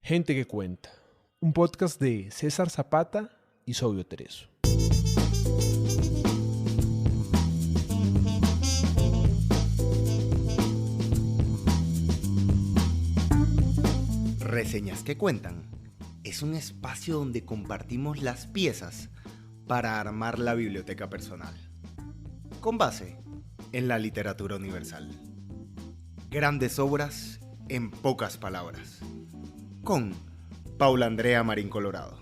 Gente que cuenta, un podcast de César Zapata y Sobio Tereso. Reseñas que cuentan es un espacio donde compartimos las piezas para armar la biblioteca personal, con base en la literatura universal. Grandes obras en pocas palabras, con Paula Andrea Marín Colorado.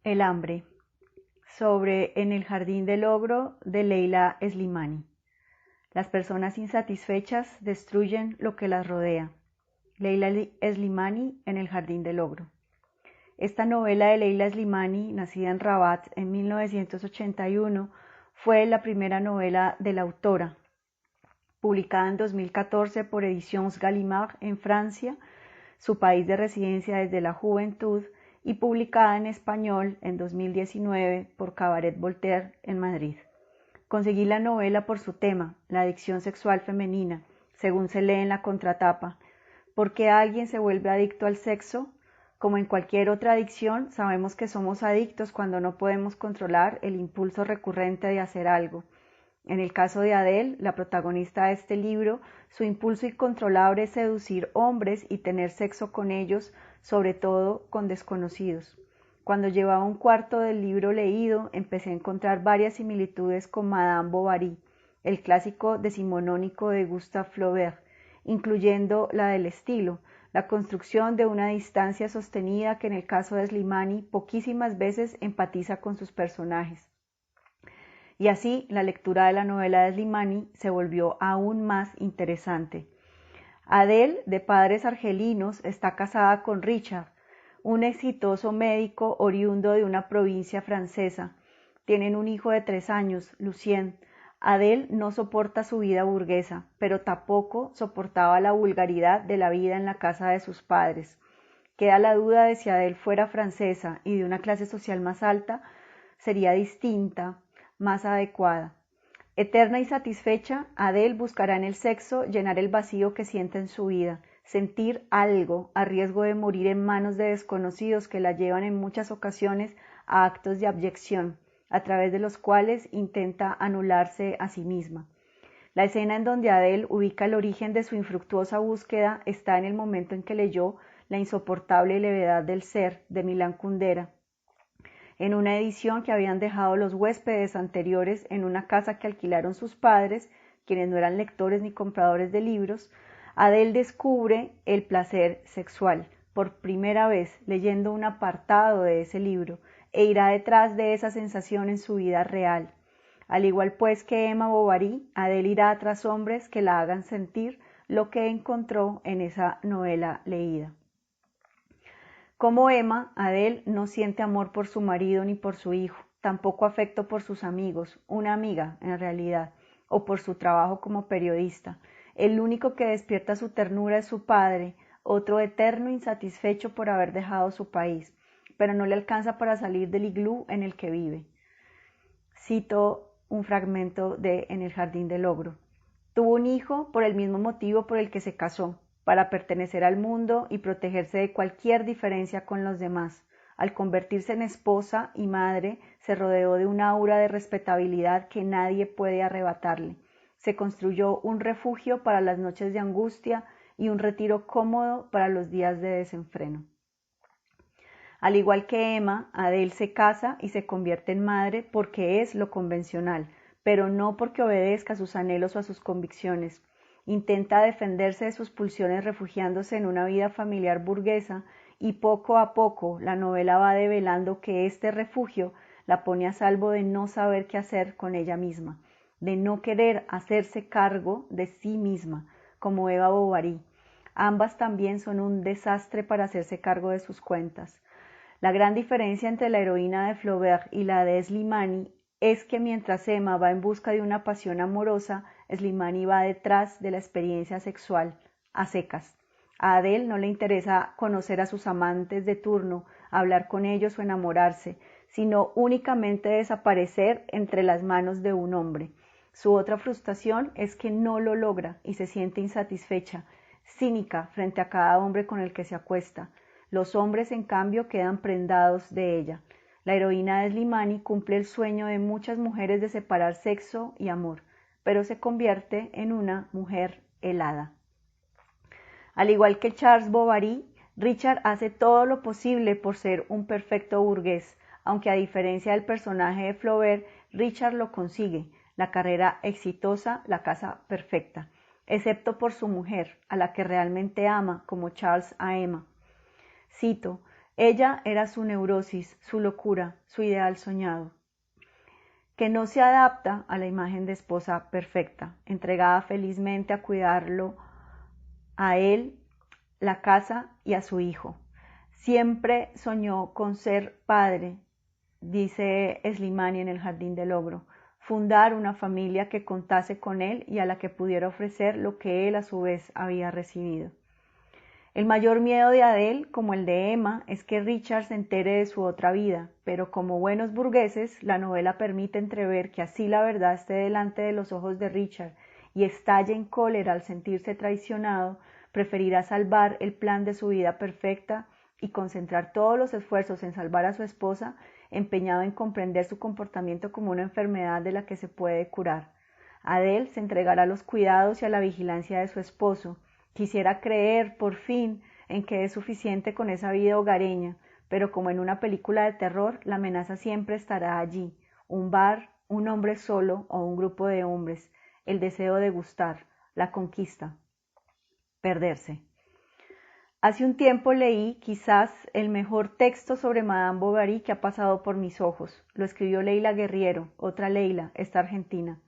El hambre, sobre En el jardín del ogro, de Leila Slimani. Las personas insatisfechas destruyen lo que las rodea. Leila Slimani, En el jardín del ogro. Esta novela de Leila Slimani, nacida en Rabat en 1981, fue la primera novela de la autora, publicada en 2014 por Editions Gallimard en Francia, su país de residencia desde la juventud, y publicada en español en 2019 por Cabaret Voltaire en Madrid. Conseguí la novela por su tema, la adicción sexual femenina, según se lee en la contratapa. ¿Por qué alguien se vuelve adicto al sexo? Como en cualquier otra adicción, sabemos que somos adictos cuando no podemos controlar el impulso recurrente de hacer algo. En el caso de Adele, la protagonista de este libro, su impulso incontrolable es seducir hombres y tener sexo con ellos, sobre todo con desconocidos. Cuando llevaba un cuarto del libro leído, empecé a encontrar varias similitudes con Madame Bovary, el clásico decimonónico de Gustave Flaubert, incluyendo la del estilo, la construcción de una distancia sostenida que en el caso de Slimani poquísimas veces empatiza con sus personajes. Y así la lectura de la novela de Slimani se volvió aún más interesante. Adele, de padres argelinos, está casada con Richard, un exitoso médico oriundo de una provincia francesa. Tienen un hijo de 3 años, Lucien. Adele no soporta su vida burguesa, pero tampoco soportaba la vulgaridad de la vida en la casa de sus padres. Queda la duda de si Adele fuera francesa y de una clase social más alta, sería distinta, más adecuada. Eterna y satisfecha, Adele buscará en el sexo llenar el vacío que siente en su vida, sentir algo a riesgo de morir en manos de desconocidos que la llevan en muchas ocasiones a actos de abyección, a través de los cuales intenta anularse a sí misma. La escena en donde Adele ubica el origen de su infructuosa búsqueda está en el momento en que leyó La insoportable levedad del ser, de Milan Kundera, en una edición que habían dejado los huéspedes anteriores en una casa que alquilaron sus padres, quienes no eran lectores ni compradores de libros. Adele descubre el placer sexual por primera vez leyendo un apartado de ese libro e irá detrás de esa sensación en su vida real. Al igual pues que Emma Bovary, Adele irá tras hombres que la hagan sentir lo que encontró en esa novela leída. Como Emma, Adele no siente amor por su marido ni por su hijo, tampoco afecto por sus amigos, una amiga en realidad, o por su trabajo como periodista. El único que despierta su ternura es su padre, otro eterno insatisfecho por haber dejado su país, pero no le alcanza para salir del iglú en el que vive. Cito un fragmento de En el jardín del ogro. Tuvo un hijo por el mismo motivo por el que se casó, para pertenecer al mundo y protegerse de cualquier diferencia con los demás. Al convertirse en esposa y madre, se rodeó de un aura de respetabilidad que nadie puede arrebatarle. Se construyó un refugio para las noches de angustia y un retiro cómodo para los días de desenfreno. Al igual que Emma, Adele se casa y se convierte en madre porque es lo convencional, pero no porque obedezca a sus anhelos o a sus convicciones. Intenta defenderse de sus pulsiones refugiándose en una vida familiar burguesa y poco a poco la novela va develando que este refugio la pone a salvo de no saber qué hacer con ella misma, de no querer hacerse cargo de sí misma, como Eva Bovary. Ambas también son un desastre para hacerse cargo de sus cuentas. La gran diferencia entre la heroína de Flaubert y la de Slimani es que mientras Emma va en busca de una pasión amorosa, Slimani va detrás de la experiencia sexual, a secas. A Adele no le interesa conocer a sus amantes de turno, hablar con ellos o enamorarse, sino únicamente desaparecer entre las manos de un hombre. Su otra frustración es que no lo logra y se siente insatisfecha, cínica frente a cada hombre con el que se acuesta. Los hombres, en cambio, quedan prendados de ella. La heroína de Slimani cumple el sueño de muchas mujeres de separar sexo y amor, pero se convierte en una mujer helada. Al igual que Charles Bovary, Richard hace todo lo posible por ser un perfecto burgués, aunque a diferencia del personaje de Flaubert, Richard lo consigue, la carrera exitosa, la casa perfecta, excepto por su mujer, a la que realmente ama, como Charles a Emma. Cito, ella era su neurosis, su locura, su ideal soñado, que no se adapta a la imagen de esposa perfecta, entregada felizmente a cuidarlo a él, la casa y a su hijo. Siempre soñó con ser padre, dice Slimani en El jardín del ogro, fundar una familia que contase con él y a la que pudiera ofrecer lo que él a su vez había recibido. El mayor miedo de Adele, como el de Emma, es que Richard se entere de su otra vida, pero como buenos burgueses, la novela permite entrever que así la verdad esté delante de los ojos de Richard y estalle en cólera al sentirse traicionado, preferirá salvar el plan de su vida perfecta y concentrar todos los esfuerzos en salvar a su esposa, empeñado en comprender su comportamiento como una enfermedad de la que se puede curar. Adele se entregará a los cuidados y a la vigilancia de su esposo. Quisiera creer, por fin, en que es suficiente con esa vida hogareña, pero como en una película de terror, la amenaza siempre estará allí. Un bar, un hombre solo o un grupo de hombres, el deseo de gustar, la conquista, perderse. Hace un tiempo leí, quizás, el mejor texto sobre Madame Bovary que ha pasado por mis ojos. Lo escribió Leila Guerriero, otra Leila, esta argentina.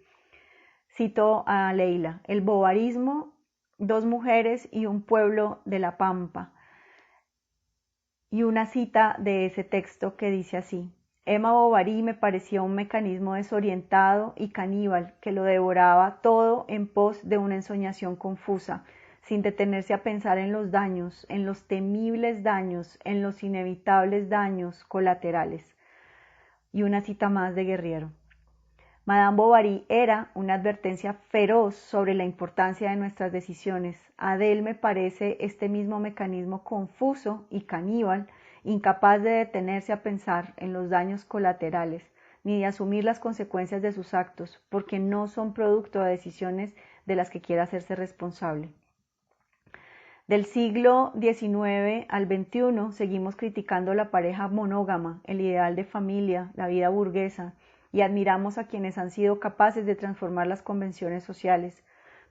Cito a Leila, el bovarismo, dos mujeres y un pueblo de la Pampa. Y una cita de ese texto que dice así, Emma Bovary me parecía un mecanismo desorientado y caníbal que lo devoraba todo en pos de una ensoñación confusa, sin detenerse a pensar en los daños, en los temibles daños, en los inevitables daños colaterales. Y una cita más de Guerriero. Madame Bovary era una advertencia feroz sobre la importancia de nuestras decisiones. Adele me parece este mismo mecanismo confuso y caníbal, incapaz de detenerse a pensar en los daños colaterales, ni de asumir las consecuencias de sus actos, porque no son producto de decisiones de las que quiera hacerse responsable. Del siglo XIX al XXI seguimos criticando la pareja monógama, el ideal de familia, la vida burguesa, y admiramos a quienes han sido capaces de transformar las convenciones sociales,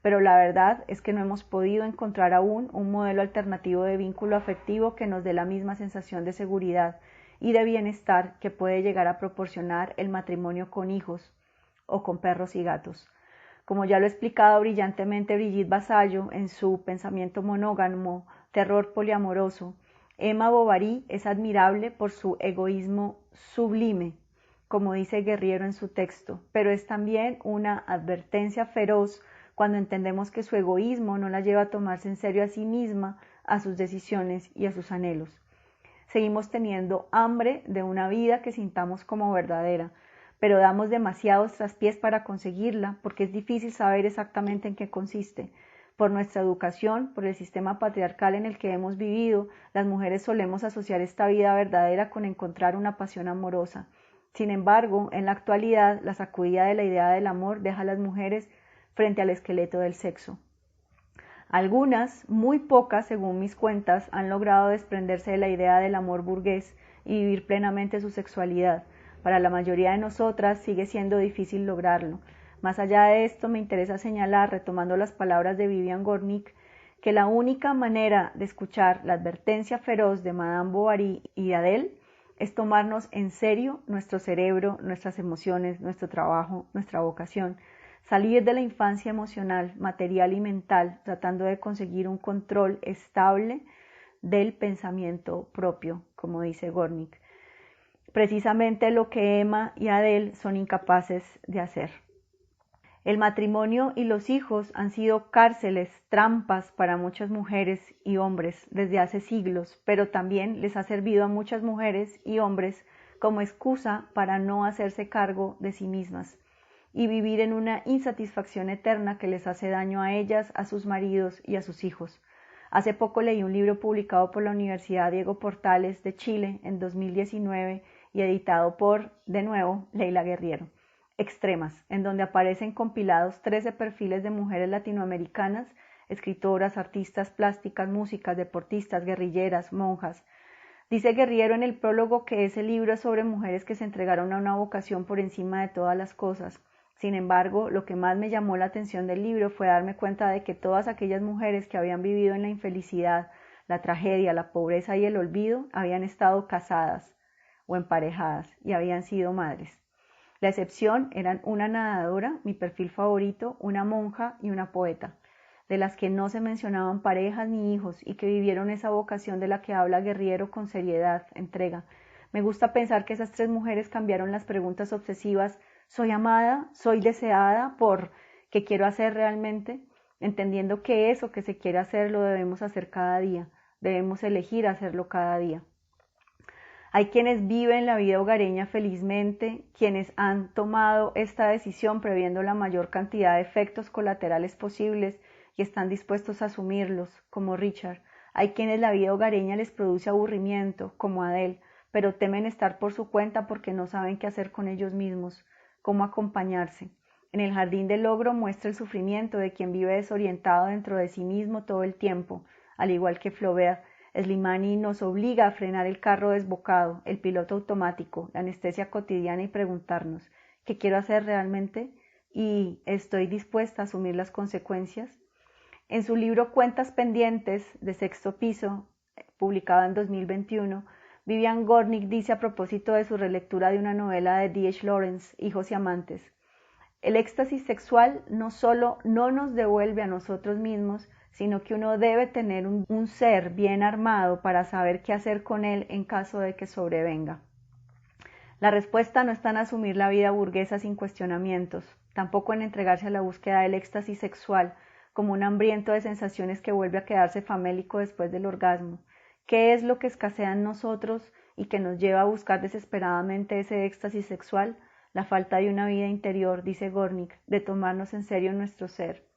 pero la verdad es que no hemos podido encontrar aún un modelo alternativo de vínculo afectivo que nos dé la misma sensación de seguridad y de bienestar que puede llegar a proporcionar el matrimonio con hijos o con perros y gatos. Como ya lo ha explicado brillantemente Brigitte Vasallo en su Pensamiento monógamo, terror poliamoroso, Emma Bovary es admirable por su egoísmo sublime, como dice Guerriero en su texto, pero es también una advertencia feroz cuando entendemos que su egoísmo no la lleva a tomarse en serio a sí misma, a sus decisiones y a sus anhelos. Seguimos teniendo hambre de una vida que sintamos como verdadera, pero damos demasiados traspiés para conseguirla porque es difícil saber exactamente en qué consiste. Por nuestra educación, por el sistema patriarcal en el que hemos vivido, las mujeres solemos asociar esta vida verdadera con encontrar una pasión amorosa. Sin embargo, en la actualidad, la sacudida de la idea del amor deja a las mujeres frente al esqueleto del sexo. Algunas, muy pocas según mis cuentas, han logrado desprenderse de la idea del amor burgués y vivir plenamente su sexualidad. Para la mayoría de nosotras sigue siendo difícil lograrlo. Más allá de esto, me interesa señalar, retomando las palabras de Vivian Gornick, que la única manera de escuchar la advertencia feroz de Madame Bovary y de Adele es tomarnos en serio nuestro cerebro, nuestras emociones, nuestro trabajo, nuestra vocación, salir de la infancia emocional, material y mental, tratando de conseguir un control estable del pensamiento propio, como dice Gornick. Precisamente lo que Emma y Adele son incapaces de hacer. El matrimonio y los hijos han sido cárceles, trampas para muchas mujeres y hombres desde hace siglos, pero también les ha servido a muchas mujeres y hombres como excusa para no hacerse cargo de sí mismas. y vivir en una insatisfacción eterna que les hace daño a ellas, a sus maridos y a sus hijos. Hace poco leí un libro publicado por la Universidad Diego Portales de Chile en 2019 y editado por, de nuevo, Leila Guerriero, Extremas, en donde aparecen compilados 13 perfiles de mujeres latinoamericanas, escritoras, artistas plásticas, músicas, deportistas, guerrilleras, monjas. Dice Guerriero en el prólogo que ese libro es sobre mujeres que se entregaron a una vocación por encima de todas las cosas. Sin embargo, lo que más me llamó la atención del libro fue darme cuenta de que todas aquellas mujeres que habían vivido en la infelicidad, la tragedia, la pobreza y el olvido habían estado casadas o emparejadas y habían sido madres. La excepción eran una nadadora, mi perfil favorito, una monja y una poeta, de las que no se mencionaban parejas ni hijos y que vivieron esa vocación de la que habla Guerriero con seriedad, entrega. Me gusta pensar que esas 3 mujeres cambiaron las preguntas obsesivas: ¿soy amada? ¿Soy deseada? ¿Por qué quiero hacer realmente? Entendiendo que eso que se quiere hacer lo debemos hacer cada día, debemos elegir hacerlo cada día. Hay quienes viven la vida hogareña felizmente, quienes han tomado esta decisión previendo la mayor cantidad de efectos colaterales posibles y están dispuestos a asumirlos, como Richard. Hay quienes la vida hogareña les produce aburrimiento, como Adele, pero temen estar por su cuenta porque no saben qué hacer con ellos mismos, cómo acompañarse. En el Jardín del Logro muestra el sufrimiento de quien vive desorientado dentro de sí mismo todo el tiempo, al igual que Flaubert. Slimani nos obliga a frenar el carro desbocado, el piloto automático, la anestesia cotidiana y preguntarnos: ¿qué quiero hacer realmente? ¿Y estoy dispuesta a asumir las consecuencias? En su libro Cuentas pendientes, de Sexto Piso, publicado en 2021, Vivian Gornick dice a propósito de su relectura de una novela de D.H. Lawrence, Hijos y amantes: el éxtasis sexual no solo no nos devuelve a nosotros mismos, sino que uno debe tener un ser bien armado para saber qué hacer con él en caso de que sobrevenga. La respuesta no está en asumir la vida burguesa sin cuestionamientos, tampoco en entregarse a la búsqueda del éxtasis sexual como un hambriento de sensaciones que vuelve a quedarse famélico después del orgasmo. ¿Qué es lo que escasea en nosotros y que nos lleva a buscar desesperadamente ese éxtasis sexual? La falta de una vida interior, dice Gornick, de tomarnos en serio nuestro ser.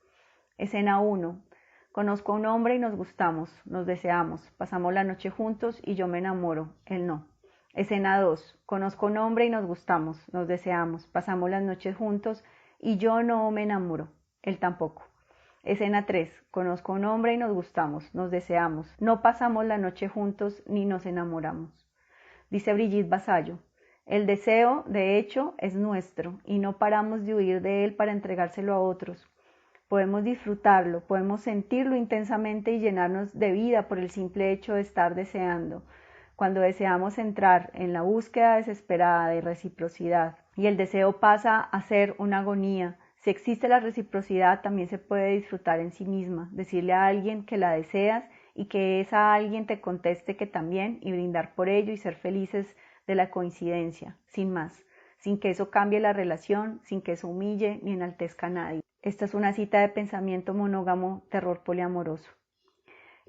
Escena 1. Conozco a un hombre y nos gustamos, nos deseamos, pasamos la noche juntos y yo me enamoro, él no. Escena 2. Conozco a un hombre y nos gustamos, nos deseamos, pasamos las noches juntos y yo no me enamoro, él tampoco. Escena 3. Conozco a un hombre y nos gustamos, nos deseamos, no pasamos la noche juntos ni nos enamoramos. Dice Brigitte Vasallo: el deseo, de hecho, es nuestro y no paramos de huir de él para entregárselo a otros. Podemos disfrutarlo, podemos sentirlo intensamente y llenarnos de vida por el simple hecho de estar deseando. Cuando deseamos entrar en la búsqueda desesperada de reciprocidad y el deseo pasa a ser una agonía, si existe la reciprocidad también se puede disfrutar en sí misma, decirle a alguien que la deseas y que esa alguien te conteste que también y brindar por ello y ser felices de la coincidencia, sin más, sin que eso cambie la relación, sin que eso humille ni enaltezca a nadie. Esta es una cita de pensamiento monógamo, terror poliamoroso.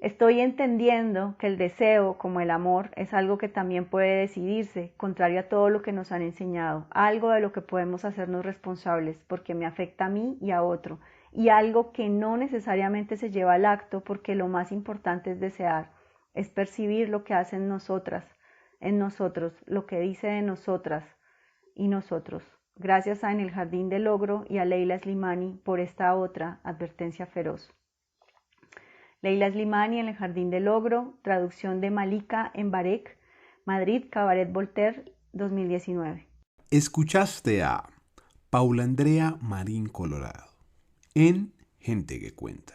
Estoy entendiendo que el deseo, como el amor, es algo que también puede decidirse, contrario a todo lo que nos han enseñado, algo de lo que podemos hacernos responsables, porque me afecta a mí y a otro, y algo que no necesariamente se lleva al acto, porque lo más importante es desear, es percibir lo que hacen nosotras, en nosotros, lo que dice de nosotras y nosotros. Gracias a En el Jardín del Logro y a Leila Slimani por esta otra advertencia feroz. Leila Slimani, En el Jardín del Logro, traducción de Malika Mbarek, Madrid, Cabaret Voltaire, 2019. Escuchaste a Paula Andrea Marín Colorado en Gente que Cuenta.